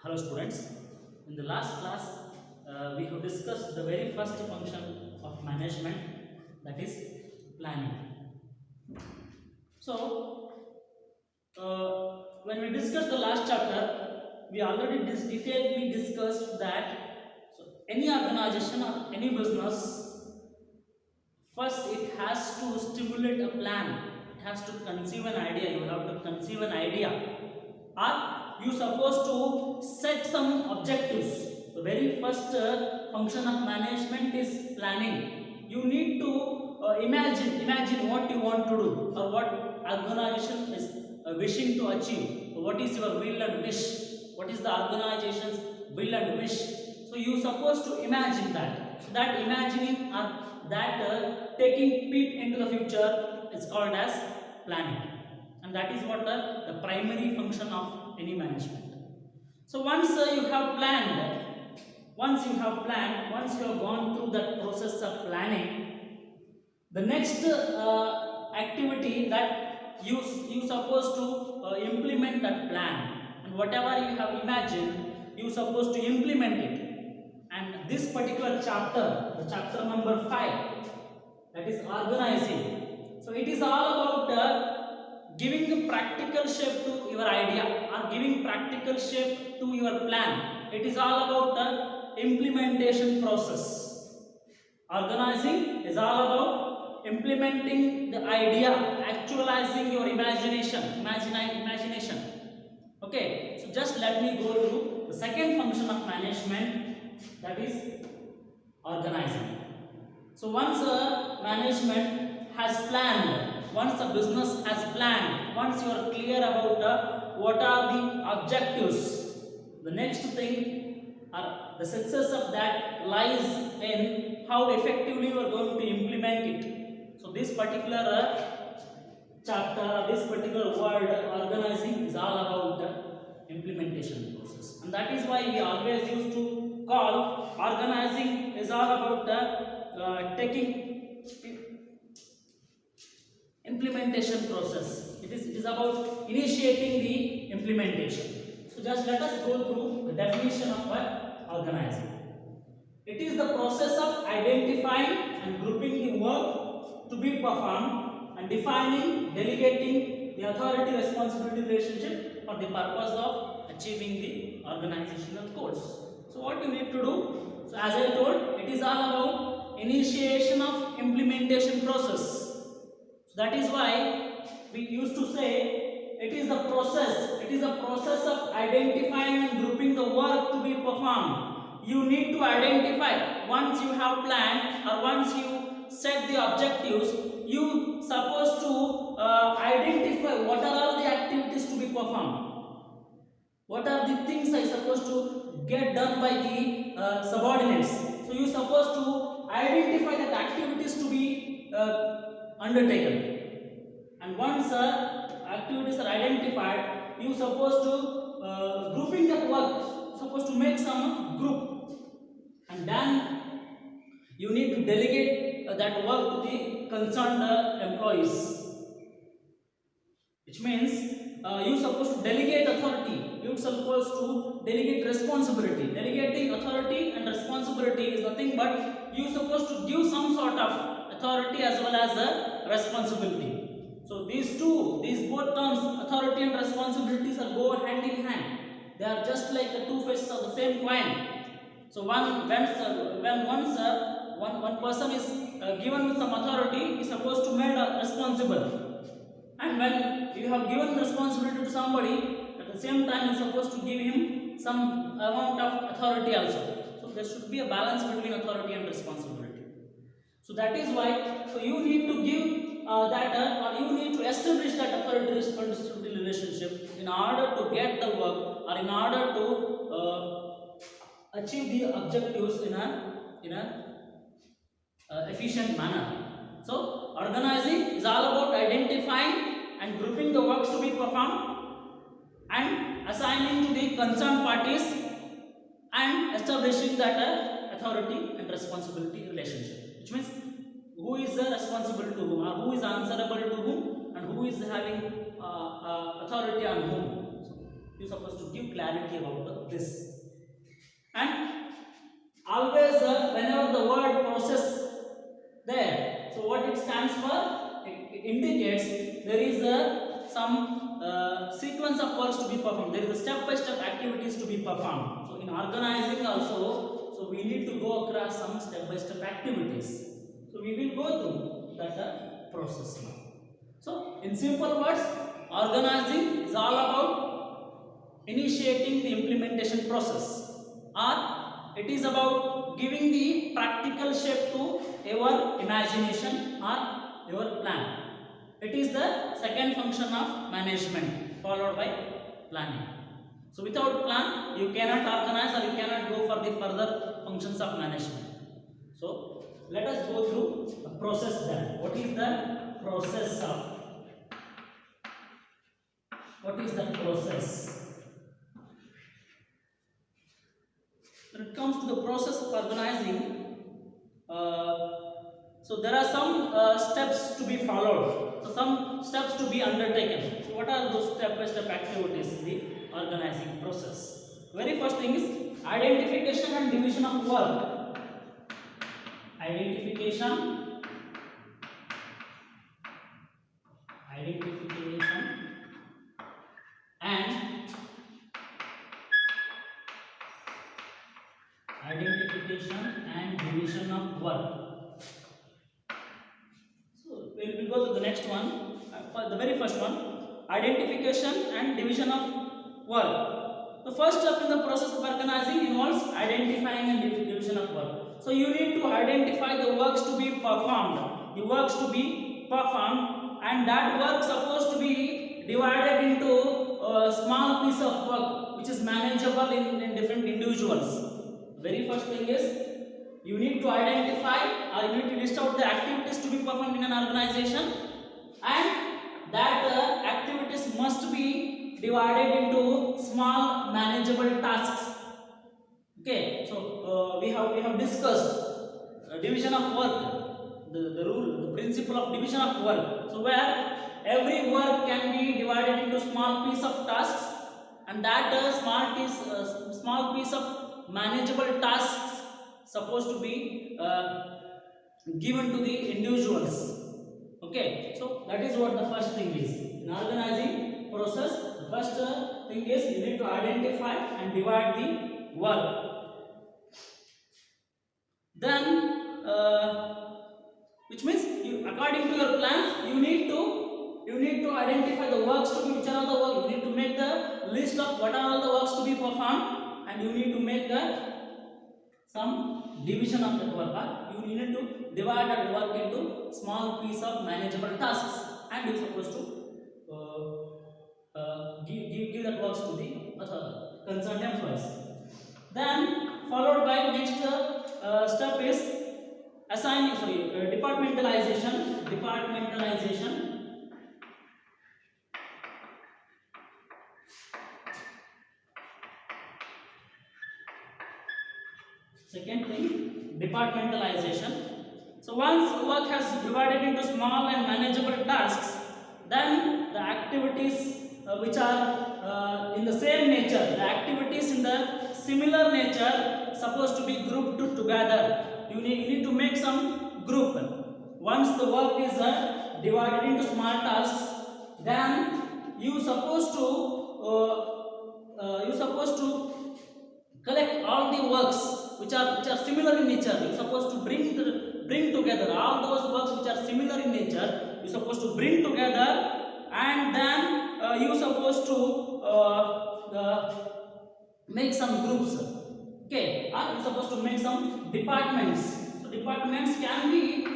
Hello students, in the last class we have discussed the very first function of management, that is planning. So when we discussed the last chapter, we already detailedly discussed that any organization or any business, first it has to stimulate a plan, it has to conceive an idea, you have to conceive an idea, or you supposed to set some objectives. The very first function of management is planning. You need to imagine what you want to do or what organization is wishing to achieve. What is your will and wish? What is the organization's will and wish? So you supposed to imagine that. So that imagining or that taking peep into the future is called as planning, and that is what the primary function of any management. So once you have planned, once you have gone through that process of planning, the next activity that you supposed to implement that plan, and whatever you have imagined, you supposed to implement it. And this particular chapter, the chapter number 5, that is organizing. So it is all about giving the practical shape to your idea or giving practical shape to your plan. It is all about the implementation process. Organizing is all about implementing the idea, actualizing your imagination. Okay, so just let me go to the second function of management, that is organizing. So once a management has planned, once a business has planned, once you are clear about what are the objectives, the next thing or the success of that lies in how effectively you are going to implement it. So this particular chapter, this particular word organizing is all about the implementation process, and that is why we always used to call organizing is all about the taking implementation process. It is about initiating the implementation. So just let us go through the definition of what organizing. It is the process of identifying and grouping the work to be performed and defining, delegating the authority responsibility relationship for the purpose of achieving the organizational goals. So what you need to do? So as I told, it is all about initiation of implementation process. So that is why we used to say it is a process of identifying and grouping the work to be performed. You need to identify, once you have planned or once you set the objectives, you supposed to identify what are all the activities to be performed, what are the things I supposed to get done by the subordinates. So you supposed to identify that activities to be undertaken, and once activities are identified, you supposed to grouping that work, supposed to make some group, and then you need to delegate that work to the concerned employees, which means you supposed to delegate authority, you supposed to delegate responsibility. Delegating authority and responsibility is nothing but you supposed to give some sort of authority as well as responsibility. So these both terms, authority and responsibilities, are go hand in hand. They are just like the two faces of the same coin. So when once one person is given with some authority, he is supposed to made responsible, and when you have given responsibility to somebody, at the same time you are supposed to give him some amount of authority also. So there should be a balance between authority and responsibility. So that is why, so you need to give or you need to establish that authority responsibility relationship in order to get the work, or in order to achieve the objectives in a efficient manner. So organizing is all about identifying and grouping the works to be performed and assigning to the concerned parties and establishing that authority and responsibility relationship, which means who is responsible to whom, or who is answerable to whom, and who is having authority on whom. You supposed to give clarity about this. And always whenever the word process there, so what it stands for, it indicates there is some sequence of works to be performed. There is a step by step activities to be performed. So in organizing also, so we need to go across some step by step activities. So we will go through that process now. So in simple words, organizing is all about initiating the implementation process, or it is about giving the practical shape to your imagination or your plan. It is the second function of management followed by planning. So without plan you cannot organize or you cannot go for the further functions of management. So let us go through the process then. What is the process of? What is the process? When it comes to the process of organizing, so there are some steps to be followed. So some steps to be undertaken. So what are those step-by-step activities in the organizing process? Very first thing is identification and division of work. Identification and division of work. So we will go to the next one. The very first one, identification and division of work. The first step in the process of organizing involves identifying and division of work. So you need to identify the works to be performed. The works to be performed, and that work supposed to be divided into a small piece of work which is manageable in different individuals. Very first thing is you need to identify or you need to list out the activities to be performed in an organization, and that activities must be divided into small manageable tasks. Okay, so we have discussed division of work, the rule, the principle of division of work. So where every work can be divided into small piece of tasks, and that small piece of manageable tasks supposed to be given to the individuals. Okay, so that is what the first thing is in organizing process. The first thing is you need to identify and divide the work. Then which means you, according to your plans, you need to identify the works to be, which are all the work. You need to make the list of what are all the works to be performed, and you need to make some division of that work. You need to divide that work into small piece of manageable tasks, and you are supposed to give that works to the concerned employees. Then followed by next step is departmentalization. Second thing, departmentalization. So once work has divided into small and manageable tasks, then the activities which are in the same nature, the activities in the similar nature supposed to be grouped together. You need to make some group. Once the work is divided into small tasks, then you supposed to collect all the works which are similar in nature. You supposed to bring together all those works which are similar in nature. You supposed to bring together, and then you supposed to make some groups. Okay, or you supposed to make some departments. So departments can be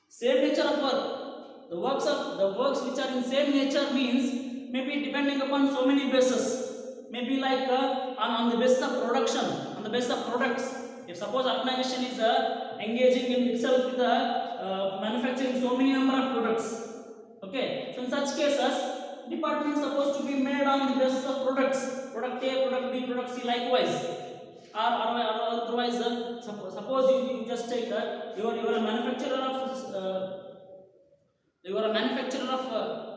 same nature of work. The works which are in same nature means maybe depending upon so many bases. Maybe like on the basis of production, on the basis of products. If suppose organization is engaging in itself with manufacturing so many number of products. Okay, so in such cases, department is supposed to be made on the basis of products. Product A, product B, product C, likewise. Or otherwise, suppose you just take you are a manufacturer of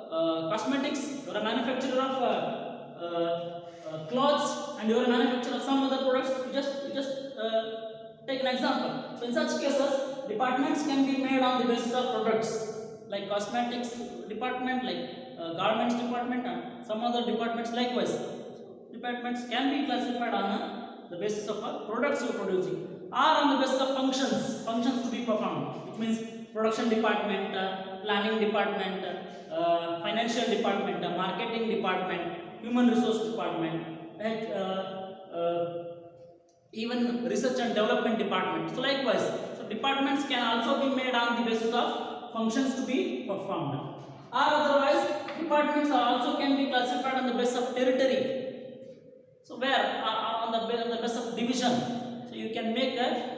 cosmetics, you are a manufacturer of clothes, and you are a manufacturer of some other products. You just take an example. So in such cases, departments can be made on the basis of products, like cosmetics department, like garments department, and some other departments likewise. Departments can be classified on the basis of products you are producing, or on the basis of functions to be performed, which means production department, planning department, financial department, marketing department, human resource department, and even research and development department. So likewise, so departments can also be made on the basis of functions to be performed, or otherwise departments are also can be classified on the basis of territory. So where on the basis of division, so you can make a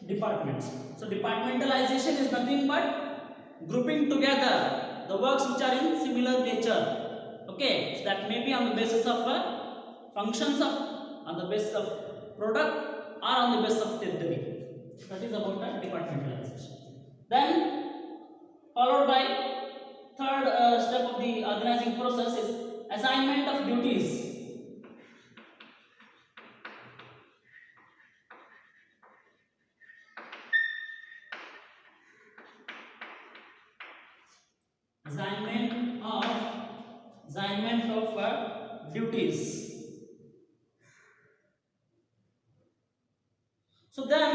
departments. So departmentalization is nothing but grouping together the works which are in similar nature. Okay, so that may be on the basis of functions, of on the basis of product, or on the basis of territory. That is about departmentalization. Then followed by third step of the organizing process is assignment of duties. Assignment of duties. So then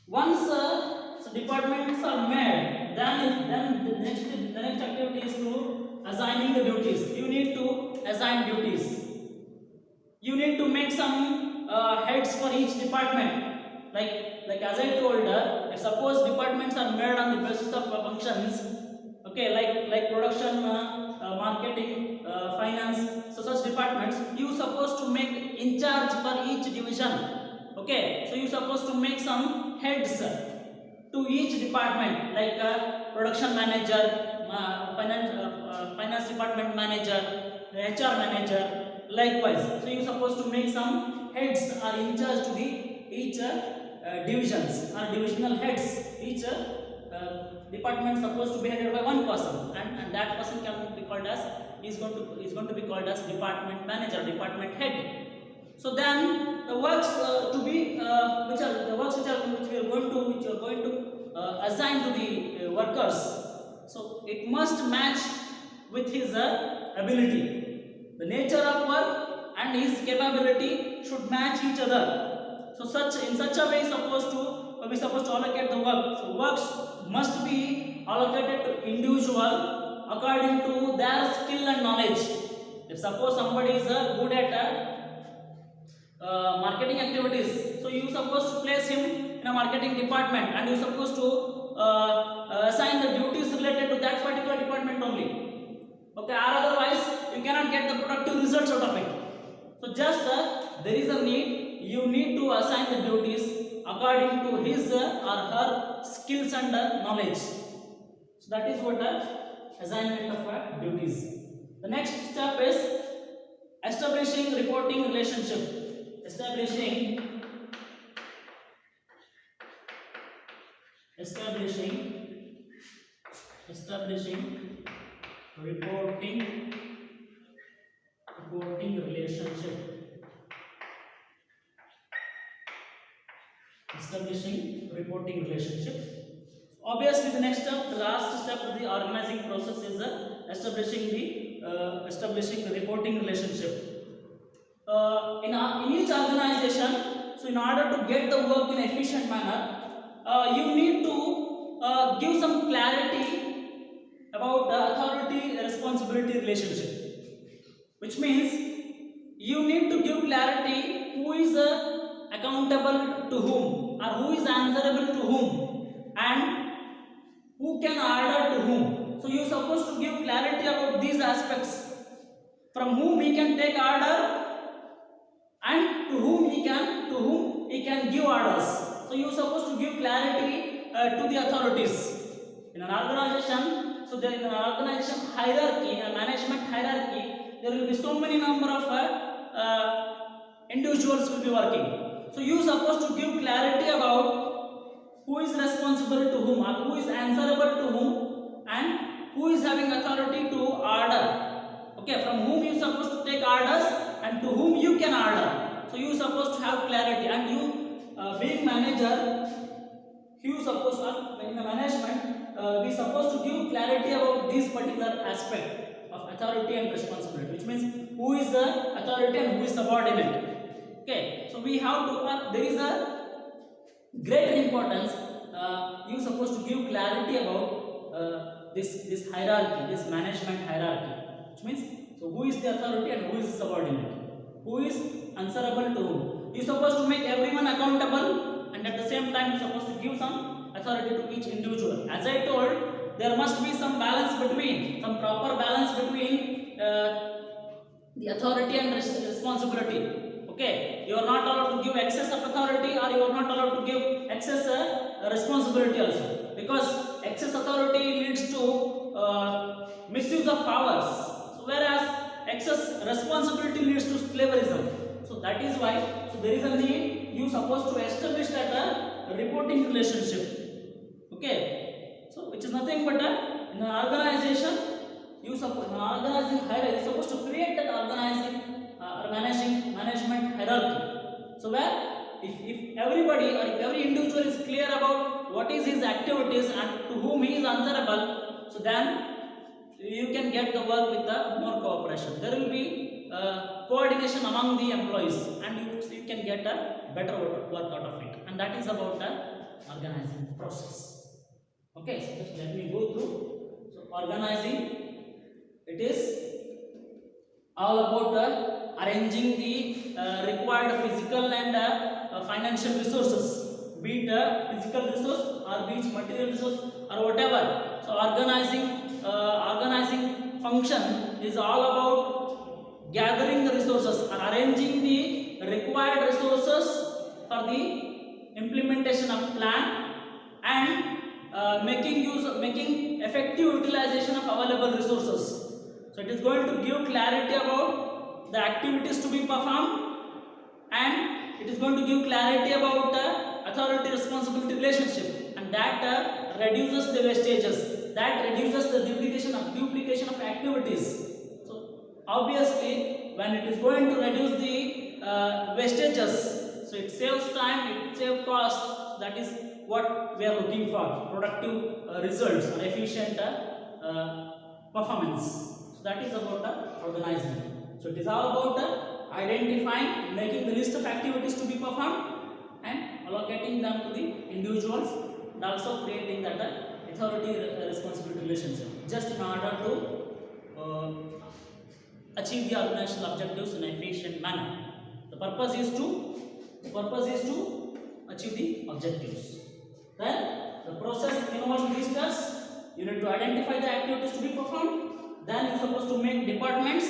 once so departments are made, then the next activity is to assigning the duties. You need to assign duties. You need to make some heads for each department. Like as I told, suppose departments are made on the basis of functions. Okay, like production, marketing, finance. So such departments you supposed to make in charge for each division. Okay, so you supposed to make some heads to each department, like production manager, finance department manager, HR manager, likewise. So you supposed to make some heads are in charge to the each divisions or divisional heads. Each department supposed to be headed by one person, and that person can be called as is going to be called as department manager, department head. So then the works to be which are we are going to assign to the workers. So it must match with his ability. The nature of work and his capability should match each other. So in such a way we supposed to allocate the work. So works must be allocated to individual according to their skill and knowledge. If suppose somebody is good at marketing activities, so you supposed to place him in a marketing department, and you supposed to assign the duties related to that particular department only. Okay, or otherwise you cannot get the productive results out of it. So just there is a need, you need to assign the duties according to his or her skills and knowledge. So that is what assignment of duties. The next step is establishing reporting relationship. Establishing reporting relationship. Establishing reporting relationship. Obviously, the next step, the last step of the organizing process is establishing the reporting relationship. In each organization, so in order to get the work in an efficient manner, you need to give some clarity about the authority responsibility relationship, which means you need to give clarity who is accountable to whom, or who is answerable to whom, and who can order to whom. So you are supposed to give clarity about these aspects, from whom he can take order and to whom he can give orders. So you are supposed to give clarity to the authorities in an organization. So there in an organization hierarchy, in a management hierarchy, there will be so many number of individuals will be working. So you are supposed to give clarity about who is responsible to whom, or who is answerable to whom, and who is having authority to order. Okay, from whom you supposed to take orders and to whom you can order. So you supposed to have clarity, and you being manager, you supposed to, in the management, we supposed to give clarity about this particular aspect of authority and responsibility, which means who is the authority and who is subordinate. Okay, so we have to there is a greater importance. You supposed to give clarity about this hierarchy, this management hierarchy, which means so who is the authority and who is the subordinate, who is answerable to whom. You supposed to make everyone accountable, and at the same time you supposed to give some authority to each individual. As I told, there must be some balance between, some proper balance between the authority and responsibility. Okay, you are not allowed to give excess of authority, or you are not allowed to give excess responsibility also, because excess authority leads to misuse of powers, so whereas excess responsibility leads to slaverism. So that is why, so there is a need, you supposed to establish that a reporting relationship. Okay, so which is nothing but in an organization, you suppose organizing hierarchy, you supposed to create that organizing or management hierarchy. So where if everybody or if every individual is clear about what is his activities and to whom he is answerable, so then you can get the work with the more cooperation. There will be coordination among the employees, and you can get a better work out of it. And that is about the organizing process. Okay, so just let me go through. So organizing, it is all about arranging the required physical and financial resources, be it physical resource or be it material resource or whatever. So organizing function is all about gathering the resources or arranging the required resources for the implementation of plan, and making effective utilization of available resources. So it is going to give clarity about the activities to be performed, and it is going to give clarity about authority responsibility relationship, and that reduces the wastages, that reduces the duplication of activities. So obviously, when it is going to reduce the wastages, so it saves time, it saves cost. So that is what we are looking for, productive results or efficient performance. So that is about organizing. So it is all about identifying, making the list of activities to be performed and allocating them to the individuals, and also creating that authority responsibility relationship, just in order to achieve the organizational objectives in an efficient manner. The purpose is to achieve the objectives. Then the process involves these steps. You need to identify the activities to be performed. Then you're supposed to make departments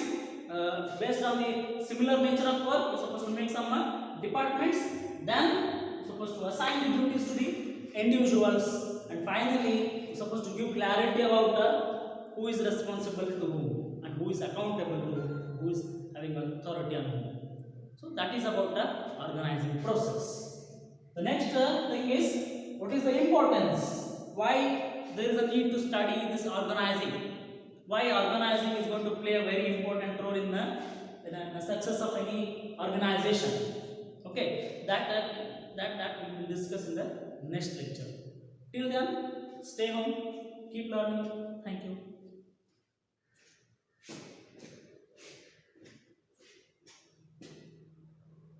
based on the similar nature of work. You're supposed to make some departments. Then you're supposed to assign the duties to the individuals. And finally, you're supposed to give clarity about who is responsible to whom and who is accountable to whom, who is having authority on whom. So that is about the organizing process. The next thing is, what is the importance? Why there is a need to study this organizing? Why organizing is going to play a very important role in the success of any organization? Okay, that we will discuss in the next lecture. Till then, stay home, keep learning. Thank you.